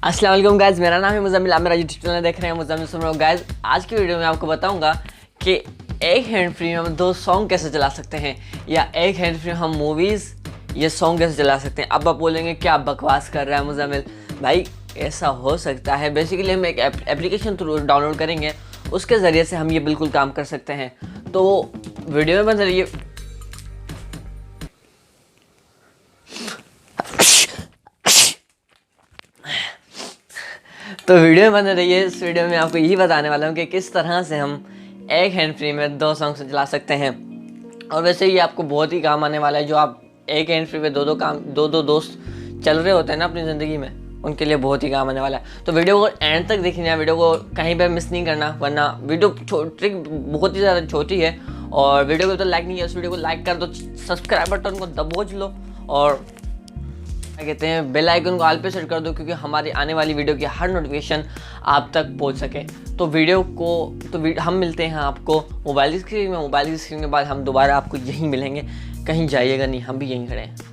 अस्सलाम वालेकुम गाइस, मेरा नाम है मुज़म्मिल। आप मेरा यूट्यूब चैनल देख रहे हैं मुज़म्मिल सुन रहे हो। गाइस, आज की वीडियो में आपको बताऊंगा कि एक हैंड फ्री में हम 2 सॉन्ग कैसे चला सकते हैं, या एक हैंड फ्री में हम मूवीज़ ये सॉन्ग कैसे चला सकते हैं। अब आप बोलेंगे क्या बकवास कर रहा है मुज़म्मिल भाई, ऐसा हो सकता है। बेसिकली हम एक एप्लीकेशन थ्रू डाउनलोड करेंगे, उसके ज़रिए से हम ये बिल्कुल काम कर सकते हैं। तो वीडियो में बने रहिए। तो वीडियो में बने रहिए। इस वीडियो में आपको यही बताने वाला हूँ कि किस तरह से हम एक हैंड फ्री में 2 सॉन्ग चला सकते हैं। और वैसे ये आपको बहुत ही काम आने वाला है। जो आप एक हैंड फ्री में दो दोस्त चल रहे होते हैं ना अपनी ज़िंदगी में, उनके लिए बहुत ही काम आने वाला है। तो वीडियो को एंड तक देखना, वीडियो को कहीं पर मिस नहीं करना, वरना वीडियो ट्रिक बहुत ही ज़्यादा छोटी है। और वीडियो को तो लाइक नहीं है, उस वीडियो को लाइक कर दो, सब्सक्राइब बटन को दबोच लो और क्या कहते हैं बेल आइकन को ऑल पे सेट कर दो, क्योंकि हमारी आने वाली वीडियो की हर नोटिफिकेशन आप तक पहुंच सके। तो हम मिलते हैं आपको मोबाइल की स्क्रीन में। मोबाइल की स्क्रीन के बाद हम दोबारा आपको यहीं मिलेंगे, कहीं जाइएगा नहीं, हम भी यहीं खड़े हैं।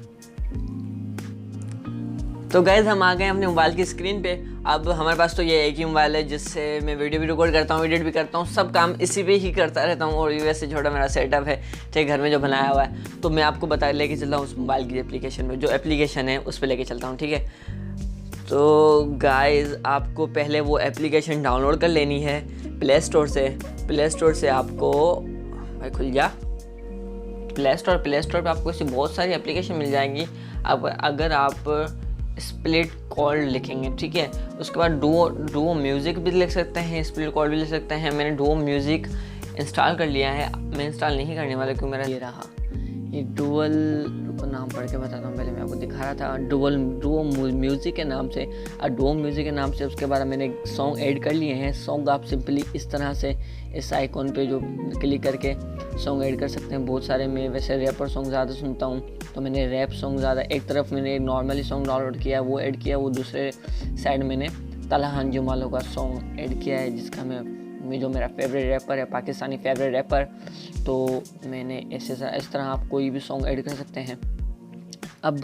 तो गाइज, हम आ गए अपने मोबाइल की स्क्रीन पे। अब हमारे पास तो ये एक ही मोबाइल है जिससे मैं वीडियो भी रिकॉर्ड करता हूँ, एडिट भी करता हूँ, सब काम इसी पे ही करता रहता हूँ। और यूएस से छोटा मेरा सेटअप है, ठीक, घर में जो बनाया हुआ है। तो मैं आपको लेके चलता हूँ उस मोबाइल की एप्लीकेशन में, जो एप्लीकेशन है उस पर लेके चलता हूँ, ठीक है। तो गाइज, आपको पहले वो एप्लीकेशन डाउनलोड कर लेनी है प्ले स्टोर से। प्ले स्टोर से आपको भाई खुल जा प्ले स्टोर पर आपको ऐसी बहुत सारी एप्लीकेशन मिल जाएंगी। अब अगर आप स्प्लिट कॉर्ड लिखेंगे, ठीक है, उसके बाद डुओ म्यूज़िक भी लिख सकते हैं, स्प्लिट कॉर्ड भी लिख सकते हैं। मैंने डुओ म्यूज़िक इंस्टॉल कर लिया है। मैं इंस्टॉल नहीं करने वाला क्योंकि मेरा ये रहा ये डुअल, रुको नाम पढ़ के बताता हूँ। पहले मैं आपको दिखा रहा था डुओ म्यूज़िक के नाम से। डुओ म्यूज़िक के नाम से उसके बाद मैंने सॉन्ग ऐड कर लिए हैं। सॉन्ग आप सिंपली इस तरह से इस आइकॉन पे जो क्लिक करके सॉन्ग ऐड कर सकते हैं। बहुत सारे, मैं वैसे रैपर सॉन्ग ज़्यादा सुनता हूँ, तो मैंने रैप सॉन्ग ज़्यादा, एक तरफ मैंने नॉर्मली सॉन्ग डाउनलोड किया, वो ऐड किया, वो दूसरे साइड मैंने तलहान जुमालो का सॉन्ग ऐड किया है, जिसका मैं जो मेरा फेवरेट रैपर है, पाकिस्तानी फेवरेट रैपर। तो मैंने इस तरह आप कोई भी सॉन्ग ऐड कर सकते हैं। अब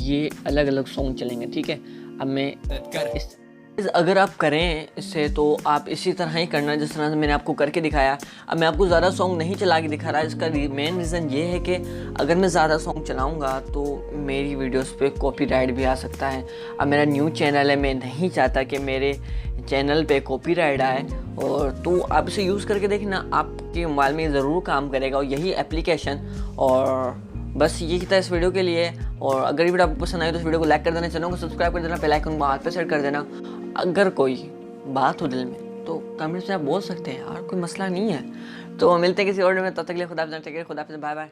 ये अलग अलग सॉन्ग चलेंगे, ठीक है। अब मैं अगर आप करें इससे, तो आप इसी तरह ही करना जिस तरह से मैंने आपको करके दिखाया। अब मैं आपको ज़्यादा सॉन्ग नहीं चला के दिखा रहा। इसका मेन रीज़न ये है कि अगर मैं ज़्यादा सॉन्ग चलाऊंगा तो मेरी वीडियोस पे कॉपीराइट भी आ सकता है। अब मेरा न्यू चैनल है, मैं नहीं चाहता कि मेरे चैनल पे कॉपीराइट आए। और तो आप इसे यूज़ करके देखना, आपके मोबाइल में ज़रूर काम करेगा और यही एप्लीकेशन। और बस यही था इस वीडियो के लिए। और अगर ये वीडियो आपको पसंद आई तो इस वीडियो को लाइक कर देना, चैनल को सब्सक्राइब कर देना, बेल आइकन को हाथ पे सेट कर देना। अगर कोई बात हो दिल में तो कमेंट्स में आप बोल सकते हैं यार, कोई मसला नहीं है। तो मिलते हैं किसी और में, तब तक के लिए खुदा हाफ़िज़, बाय बाय।